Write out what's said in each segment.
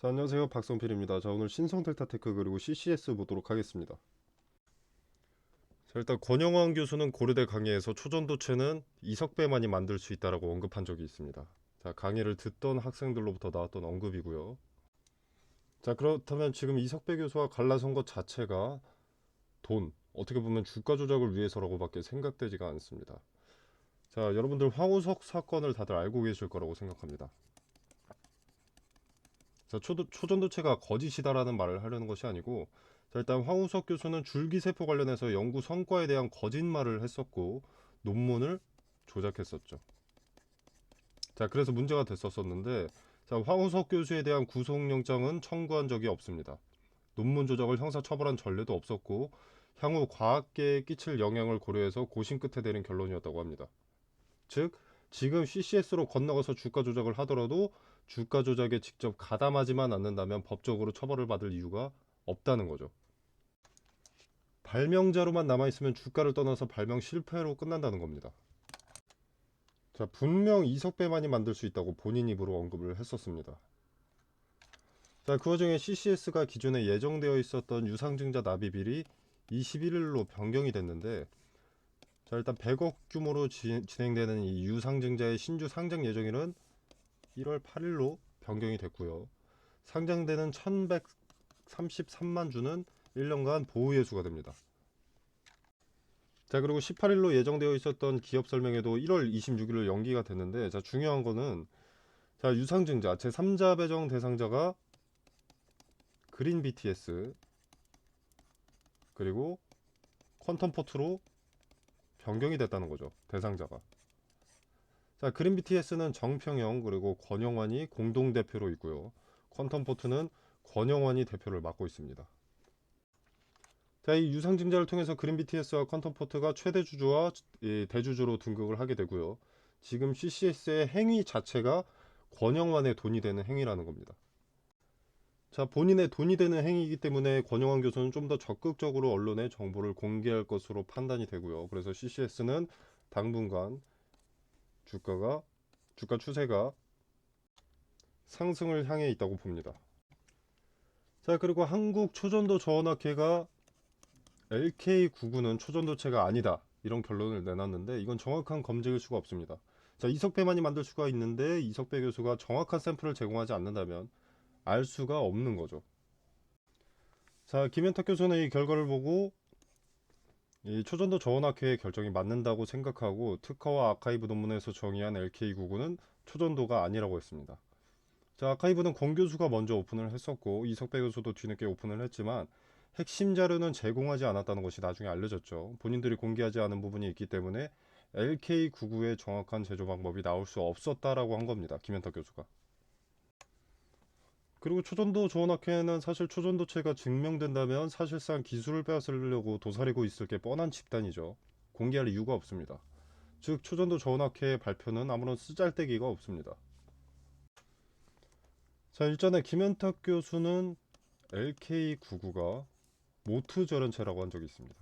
자, 안녕하세요. 박성필입니다. 자, 오늘 신성델타테크 그리고 CCS 보도록 하겠습니다. 자, 일단 권영환 교수는 고려대 강의에서 초전도체는 이석배만이 만들 수 있다라고 언급한 적이 있습니다. 자, 강의를 듣던 학생들로부터 나왔던 언급이고요. 자, 그렇다면 지금 이석배 교수와 갈라선 것 자체가 어떻게 보면 주가 조작을 위해서라고밖에 생각되지가 않습니다. 자, 여러분들 황우석 사건을 다들 알고 계실 거라고 생각합니다. 자, 초전도체가 거짓이다라는 말을 하려는 것이 아니고, 자, 일단 황우석 교수는 줄기세포 관련해서 연구 성과에 대한 거짓말을 했었고 논문을 조작했었죠. 자, 그래서 문제가 됐었었는데, 자, 황우석 교수에 대한 구속영장은 청구한 적이 없습니다. 논문 조작을 형사처벌한 전례도 없었고 향후 과학계에 끼칠 영향을 고려해서 고심 끝에 내린 결론이었다고 합니다. 즉, 지금 CCS로 건너가서 주가 조작을 하더라도 주가 조작에 직접 가담하지만 않는다면 법적으로 처벌을 받을 이유가 없다는 거죠. 발명자로만 남아있으면 주가를 떠나서 발명 실패로 끝난다는 겁니다. 자, 분명 이석배만이 만들 수 있다고 본인 입으로 언급을 했었습니다. 자, 그 와중에 CCS가 기존에 예정되어 있었던 유상증자 납입일이 21일로 변경이 됐는데, 자, 일단 100억 규모로 진행되는 이 유상증자의 신주 상장 예정일은 1월 8일로 변경이 됐고요. 상장되는 1133만 주는 1년간 보호 예수가 됩니다. 자, 그리고 18일로 예정되어 있었던 기업 설명회도 1월 26일로 연기가 됐는데, 자, 중요한 거는, 자, 유상증자 제3자 배정 대상자가 그린 BTS 그리고 퀀텀포트로 변경이 됐다는 거죠. 대상자가. 자, 그린 BTS는 정평영 그리고 권영환이 공동 대표로 있고요. 퀀텀포트는 권영환이 대표를 맡고 있습니다. 자, 이 유상증자를 통해서 그린 BTS와 퀀텀포트가 최대 주주와 대주주로 등극을 하게 되고요. 지금 CCS의 행위 자체가 권영환의 돈이 되는 행위라는 겁니다. 자, 본인의 돈이 되는 행위이기 때문에 권영환 교수는 좀 더 적극적으로 언론에 정보를 공개할 것으로 판단이 되고요. 그래서 CCS는 당분간 주가 추세가 상승을 향해 있다고 봅니다. 자, 그리고 한국초전도저원학회가 LK99는 초전도체가 아니다, 이런 결론을 내놨는데, 이건 정확한 검증일 수가 없습니다. 자, 이석배만이 만들 수가 있는데 이석배 교수가 정확한 샘플을 제공하지 않는다면 알 수가 없는 거죠. 자, 김현탁 교수는 이 결과를 보고 이 초전도 저원학회의 결정이 맞는다고 생각하고 특허와 아카이브 논문에서 정의한 LK99는 초전도가 아니라고 했습니다. 자, 아카이브는 권 교수가 먼저 오픈을 했었고 이석배 교수도 뒤늦게 오픈을 했지만 핵심 자료는 제공하지 않았다는 것이 나중에 알려졌죠. 본인들이 공개하지 않은 부분이 있기 때문에 LK99의 정확한 제조 방법이 나올 수 없었다라고 한 겁니다. 김현탁 교수가. 그리고 초전도 조원학회는 사실 초전도체가 증명된다면 사실상 기술을 빼앗으려고 도사리고 있을 게 뻔한 집단이죠. 공개할 이유가 없습니다. 즉, 초전도 조원학회의 발표는 아무런 쓰잘데기가 없습니다. 자, 일전에 김현탁 교수는 LK99가 모트 절연체라고 한 적이 있습니다.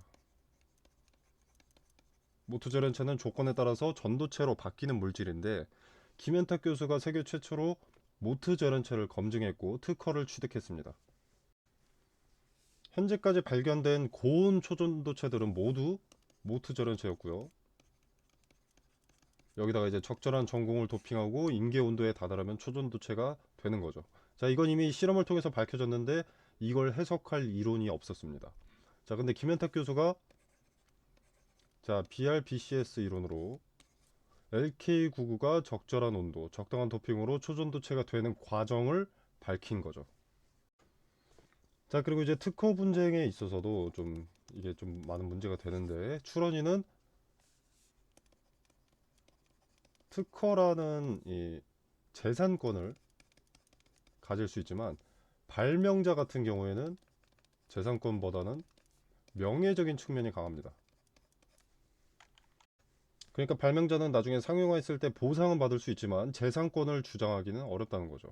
모트 절연체는 조건에 따라서 전도체로 바뀌는 물질인데, 김현탁 교수가 세계 최초로 모트 절연체를 검증했고 특허를 취득했습니다. 현재까지 발견된 고온 초전도체들은 모두 모트 절연체였고요. 여기다가 이제 적절한 전공을 도핑하고 임계 온도에 다다르면 초전도체가 되는 거죠. 자, 이건 이미 실험을 통해서 밝혀졌는데 이걸 해석할 이론이 없었습니다. 자, 근데 김현탁 교수가 자, BRBCS 이론으로 LK99가 적절한 온도, 적당한 도핑으로 초전도체가 되는 과정을 밝힌 거죠. 자, 그리고 이제 특허 분쟁에 있어서도 좀 이게 좀 많은 문제가 되는데, 출원이는 특허라는 이 재산권을 가질 수 있지만 발명자 같은 경우에는 재산권보다는 명예적인 측면이 강합니다. 그러니까 발명자는 나중에 상용화했을 때 보상은 받을 수 있지만 재산권을 주장하기는 어렵다는 거죠.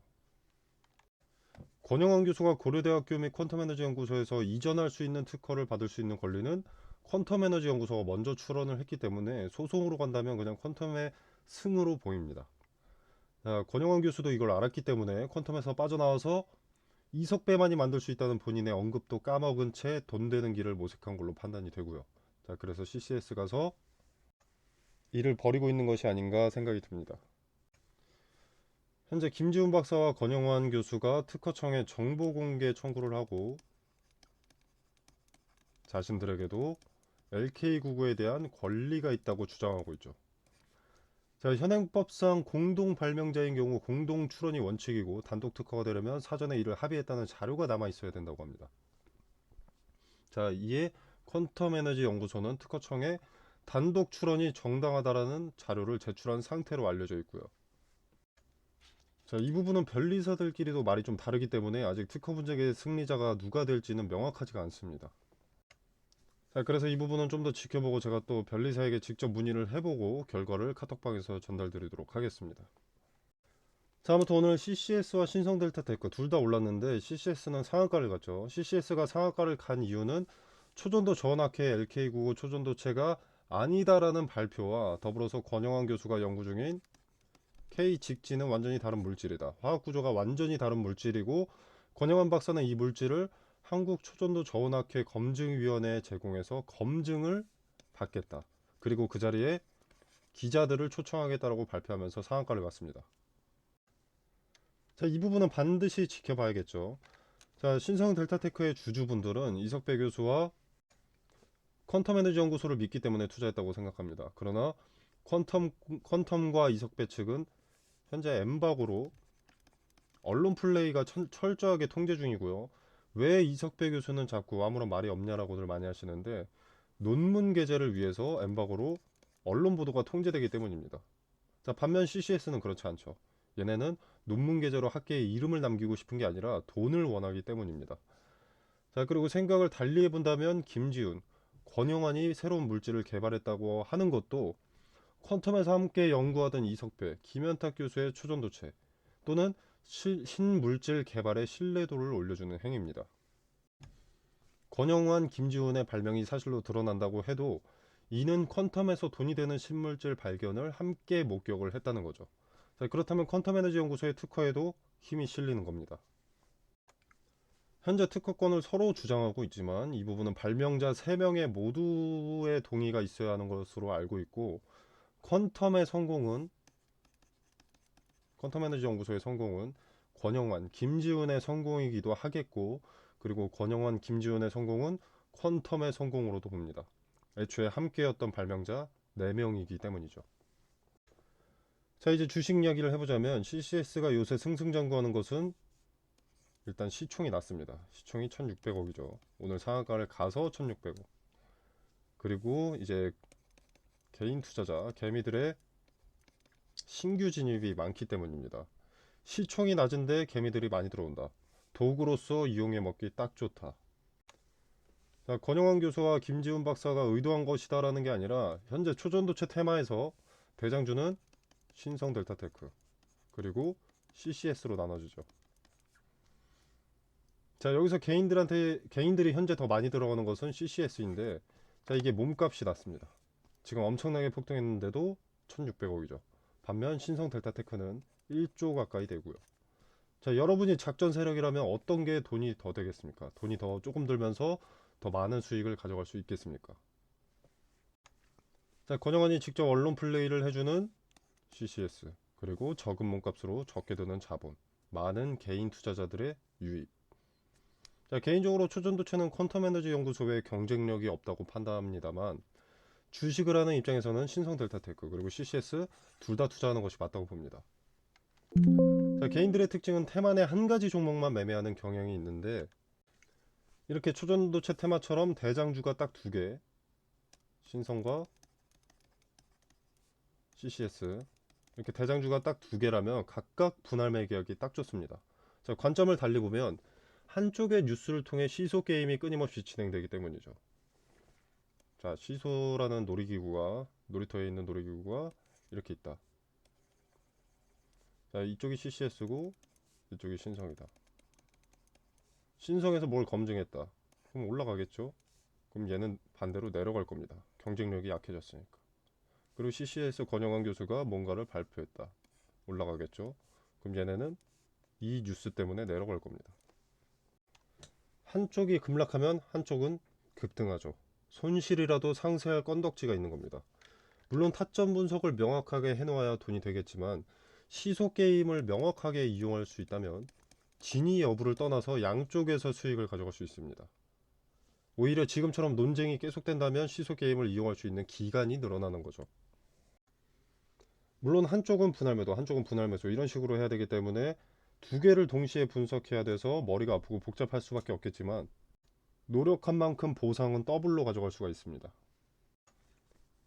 권영환 교수가 고려대학교 및 퀀텀에너지 연구소에서 이전할 수 있는 특허를 받을 수 있는 권리는 퀀텀에너지 연구소가 먼저 출원을 했기 때문에 소송으로 간다면 그냥 퀀텀의 승으로 보입니다. 자, 권영환 교수도 이걸 알았기 때문에 퀀텀에서 빠져나와서 이석배만이 만들 수 있다는 본인의 언급도 까먹은 채 돈 되는 길을 모색한 걸로 판단이 되고요. 자, 그래서 CCS 가서 일을 벌이고 있는 것이 아닌가 생각이 듭니다. 현재 김지훈 박사와 권영환 교수가 특허청에 정보 공개 청구를 하고 자신들에게도 LK99에 대한 권리가 있다고 주장하고 있죠. 자, 현행법상 공동 발명자인 경우 공동 출원이 원칙이고 단독 특허가 되려면 사전에 이를 합의했다는 자료가 남아 있어야 된다고 합니다. 자, 이에 퀀텀 에너지 연구소는 특허청에 단독 출원이 정당하다라는 자료를 제출한 상태로 알려져 있고요. 자, 이 부분은 변리사들끼리도 말이 좀 다르기 때문에 아직 특허 분쟁의 승리자가 누가 될지는 명확하지가 않습니다. 자, 그래서 이 부분은 좀 더 지켜보고 제가 또 변리사에게 직접 문의를 해보고 결과를 카톡방에서 전달드리도록 하겠습니다. 자, 아무튼 오늘 CCS와 신성델타테크 둘 다 올랐는데 CCS는 상한가를 갔죠. CCS가 상한가를 간 이유는 초전도 전학회 LK99 초전도체가 아니다라는 발표와 더불어서 권영환 교수가 연구 중인 K직지는 완전히 다른 물질이다. 화학 구조가 완전히 다른 물질이고 권영환 박사는 이 물질을 한국 초전도 저온학회 검증위원회에 제공해서 검증을 받겠다. 그리고 그 자리에 기자들을 초청하겠다라고 발표하면서 상한가를 갔습니다. 자, 이 부분은 반드시 지켜봐야겠죠. 자, 신성 델타테크의 주주분들은 이석배 교수와 퀀텀 에너지 연구소를 믿기 때문에 투자했다고 생각합니다. 그러나 퀀텀과 이석배 측은 현재 엠바고로 언론 플레이가 철저하게 통제 중이고요. 왜 이석배 교수는 자꾸 아무런 말이 없냐라고들 많이 하시는데 논문 게재를 위해서 엠바고로 언론 보도가 통제되기 때문입니다. 자, 반면 CCS는 그렇지 않죠. 얘네는 논문 게재로 학계에 이름을 남기고 싶은 게 아니라 돈을 원하기 때문입니다. 자, 그리고 생각을 달리 해본다면 김지훈, 권영환이 새로운 물질을 개발했다고 하는 것도 퀀텀에서 함께 연구하던 이석배, 김현탁 교수의 초전도체 또는 신물질 개발의 신뢰도를 올려주는 행위입니다. 권영환, 김지훈의 발명이 사실로 드러난다고 해도 이는 퀀텀에서 돈이 되는 신물질 발견을 함께 목격을 했다는 거죠. 자, 그렇다면 퀀텀 에너지 연구소의 특허에도 힘이 실리는 겁니다. 현재 특허권을 서로 주장하고 있지만 이 부분은 발명자 3명의 모두의 동의가 있어야 하는 것으로 알고 있고 퀀텀의 성공은 퀀텀 에너지 연구소의 성공은 권영환, 김지훈의 성공이기도 하겠고 그리고 권영환, 김지훈의 성공은 퀀텀의 성공으로도 봅니다. 애초에 함께였던 발명자 4명이기 때문이죠. 자, 이제 주식 이야기를 해보자면 CCS가 요새 승승장구하는 것은 일단 시총이 낮습니다. 시총이 1600억이죠. 오늘 상한가를 가서 1600억. 그리고 이제 개인 투자자, 개미들의 신규 진입이 많기 때문입니다. 시총이 낮은데 개미들이 많이 들어온다. 도구로서 이용해 먹기 딱 좋다. 자, 권영환 교수와 김지훈 박사가 의도한 것이다라는 게 아니라 현재 초전도체 테마에서 대장주는 신성 델타테크 그리고 CCS로 나눠지죠. 자, 여기서 개인들이 현재 더 많이 들어가는 것은 CCS인데 자, 이게 몸값이 낮습니다. 지금 엄청나게 폭등했는데도 1600억이죠. 반면 신성 델타테크는 1조 가까이 되고요. 자, 여러분이 작전 세력이라면 어떤 게 돈이 더 되겠습니까? 돈이 더 조금 들면서 더 많은 수익을 가져갈 수 있겠습니까? 자, 권영환이 직접 언론 플레이를 해주는 CCS 그리고 적은 몸값으로 적게 드는 자본 많은 개인 투자자들의 유입. 자, 개인적으로 초전도체는 퀀텀 에너지 연구소의 경쟁력이 없다고 판단합니다만 주식을 하는 입장에서는 신성 델타테크 그리고 CCS 둘 다 투자하는 것이 맞다고 봅니다. 자, 개인들의 특징은 테만의 한 가지 종목만 매매하는 경향이 있는데 이렇게 초전도체 테마처럼 대장주가 딱 2개 신성과 CCS 이렇게 대장주가 딱 2개라면 각각 분할 매기하기 딱 좋습니다. 자, 관점을 달리 보면 한쪽의 뉴스를 통해 시소 게임이 끊임없이 진행되기 때문이죠. 자, 시소라는 놀이터에 있는 놀이기구가 이렇게 있다. 자, 이쪽이 CCS고 이쪽이 신성이다. 신성에서 뭘 검증했다. 그럼 올라가겠죠? 그럼 얘는 반대로 내려갈 겁니다. 경쟁력이 약해졌으니까. 그리고 CCS 권영환 교수가 뭔가를 발표했다. 올라가겠죠? 그럼 얘네는 이 뉴스 때문에 내려갈 겁니다. 한쪽이 급락하면 한쪽은 급등하죠. 손실이라도 상쇄할 건덕지가 있는 겁니다. 물론 타점 분석을 명확하게 해놓아야 돈이 되겠지만 시소 게임을 명확하게 이용할 수 있다면 진위 여부를 떠나서 양쪽에서 수익을 가져갈 수 있습니다. 오히려 지금처럼 논쟁이 계속된다면 시소 게임을 이용할 수 있는 기간이 늘어나는 거죠. 물론 한쪽은 분할 매도, 한쪽은 분할 매수 이런 식으로 해야 되기 때문에 두 개를 동시에 분석해야 돼서 머리가 아프고 복잡할 수밖에 없겠지만 노력한 만큼 보상은 더블로 가져갈 수가 있습니다.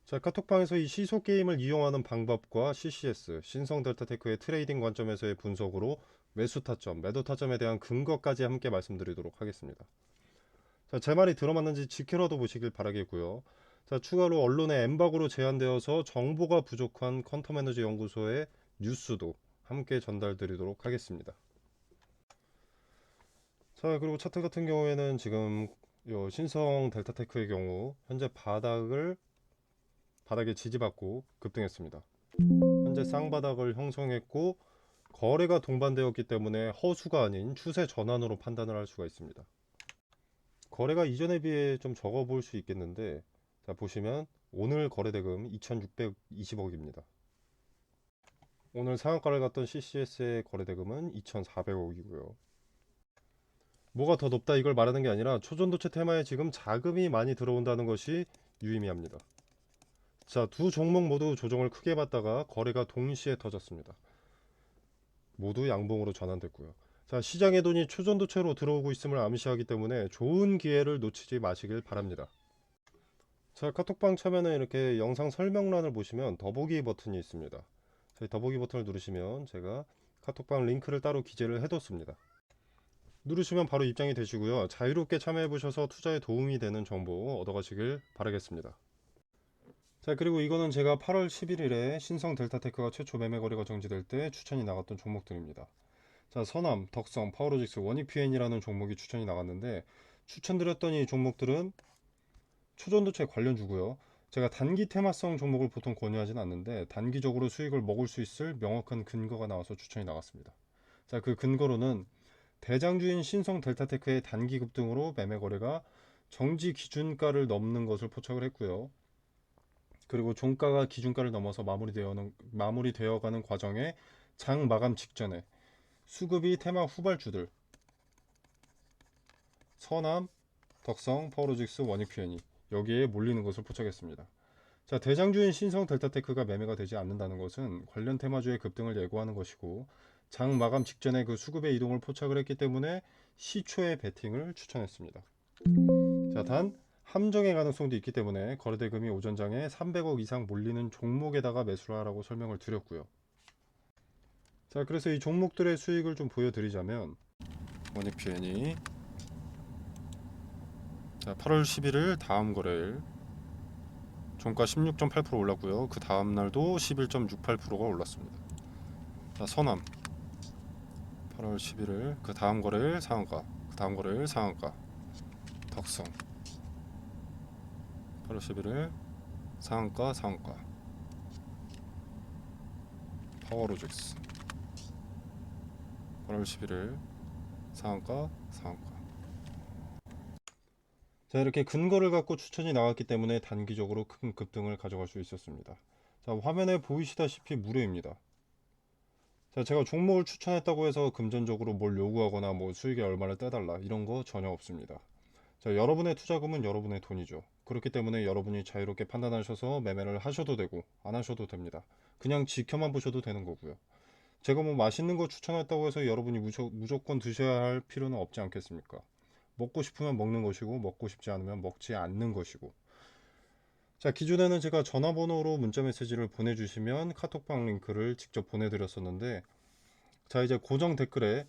자, 카톡방에서 이 시소 게임을 이용하는 방법과 CCS, 신성 델타테크의 트레이딩 관점에서의 분석으로 매수 타점, 매도 타점에 대한 근거까지 함께 말씀드리도록 하겠습니다. 자, 제 말이 들어맞는지 지켜라도 보시길 바라겠고요. 자, 추가로 언론의 엠바고로 제한되어서 정보가 부족한 퀀텀에너지 연구소의 뉴스도 함께 전달드리도록 하겠습니다. 자, 그리고 차트 같은 경우에는 지금 요 신성 델타테크의 경우 현재 바닥에 지지받고 급등했습니다. 현재 쌍바닥을 형성했고 거래가 동반되었기 때문에 허수가 아닌 추세 전환으로 판단을 할 수가 있습니다. 거래가 이전에 비해 좀 적어 보일 수 있겠는데, 자, 보시면 오늘 거래대금 2620억입니다. 오늘 상한가를 갔던 CCS의 거래대금은 2400억이고요. 뭐가 더 높다 이걸 말하는 게 아니라 초전도체 테마에 지금 자금이 많이 들어온다는 것이 유의미합니다. 자, 두 종목 모두 조정을 크게 받다가 거래가 동시에 터졌습니다. 모두 양봉으로 전환됐고요. 자, 시장의 돈이 초전도체로 들어오고 있음을 암시하기 때문에 좋은 기회를 놓치지 마시길 바랍니다. 자, 카톡방 참여는 이렇게 영상 설명란을 보시면 더보기 버튼이 있습니다. 자, 더보기 버튼을 누르시면 제가 카톡방 링크를 따로 기재를 해뒀습니다. 누르시면 바로 입장이 되시고요. 자유롭게 참여해 보셔서 투자에 도움이 되는 정보 얻어가시길 바라겠습니다. 자, 그리고 이거는 제가 8월 11일에 신성 델타테크가 최초 매매 거래가 정지될 때 추천이 나갔던 종목들입니다. 자, 선암, 덕성, 파워로직스, 원익PN이라는 종목이 추천이 나갔는데 추천드렸던 이 종목들은 초전도체 관련주고요. 제가 단기 테마성 종목을 보통 권유하진 않는데 단기적으로 수익을 먹을 수 있을 명확한 근거가 나와서 추천이 나갔습니다. 자, 그 근거로는 대장주인 신성 델타테크의 단기 급등으로 매매 거래가 정지 기준가를 넘는 것을 포착을 했고요. 그리고 종가가 기준가를 넘어서 마무리되어가는 과정에 장 마감 직전에 수급이 테마 후발주들 선암, 덕성, 파워로직스, 원익PN이 여기에 몰리는 것을 포착했습니다. 자, 대장주인 신성 델타테크가 매매가 되지 않는다는 것은 관련 테마주의 급등을 예고하는 것이고 장 마감 직전에 그 수급의 이동을 포착을 했기 때문에 시초의 베팅을 추천했습니다. 자, 단 함정의 가능성도 있기 때문에 거래대금이 오전장에 300억 이상 몰리는 종목에다가 매수를 하라고 설명을 드렸고요. 자, 그래서 이 종목들의 수익을 좀 보여드리자면 원익PN이 자, 8월 11일 다음 거래일 종가 16.8% 올랐고요. 그 다음 날도 11.68%가 올랐습니다. 자, 선암 8월 11일 그 다음 거래일 상한가, 그 다음 거래일 상한가. 덕성 8월 11일 상한가, 상한가. 파워로직스 8월 11일 상한가, 상한가. 자, 이렇게 근거를 갖고 추천이 나왔기 때문에 단기적으로 큰 급등을 가져갈 수 있었습니다. 자, 화면에 보이시다시피 무료입니다. 자, 제가 종목을 추천했다고 해서 금전적으로 뭘 요구하거나 뭐 수익에 얼마를 떼달라 이런 거 전혀 없습니다. 자, 여러분의 투자금은 여러분의 돈이죠. 그렇기 때문에 여러분이 자유롭게 판단하셔서 매매를 하셔도 되고 안 하셔도 됩니다. 그냥 지켜만 보셔도 되는 거고요. 제가 뭐 맛있는 거 추천했다고 해서 여러분이 무조건 드셔야 할 필요는 없지 않겠습니까? 먹고 싶으면 먹는 것이고 먹고 싶지 않으면 먹지 않는 것이고. 자, 기존에는 제가 전화번호로 문자 메시지를 보내주시면 카톡방 링크를 직접 보내드렸었는데, 자, 이제 고정 댓글에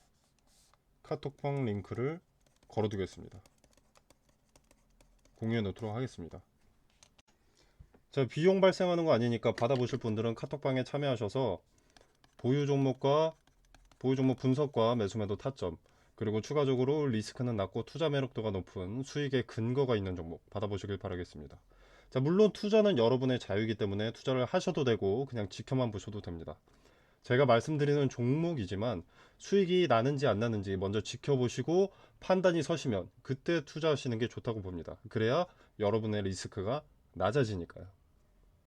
카톡방 링크를 걸어두겠습니다. 공유해 놓도록 하겠습니다. 자, 비용 발생하는 거 아니니까 받아보실 분들은 카톡방에 참여하셔서 보유 종목 분석과 매수매도 타점, 그리고 추가적으로 리스크는 낮고 투자 매력도가 높은 수익의 근거가 있는 종목 받아보시길 바라겠습니다. 자, 물론 투자는 여러분의 자유이기 때문에 투자를 하셔도 되고 그냥 지켜만 보셔도 됩니다. 제가 말씀드리는 종목이지만 수익이 나는지 안 나는지 먼저 지켜보시고 판단이 서시면 그때 투자하시는 게 좋다고 봅니다. 그래야 여러분의 리스크가 낮아지니까요.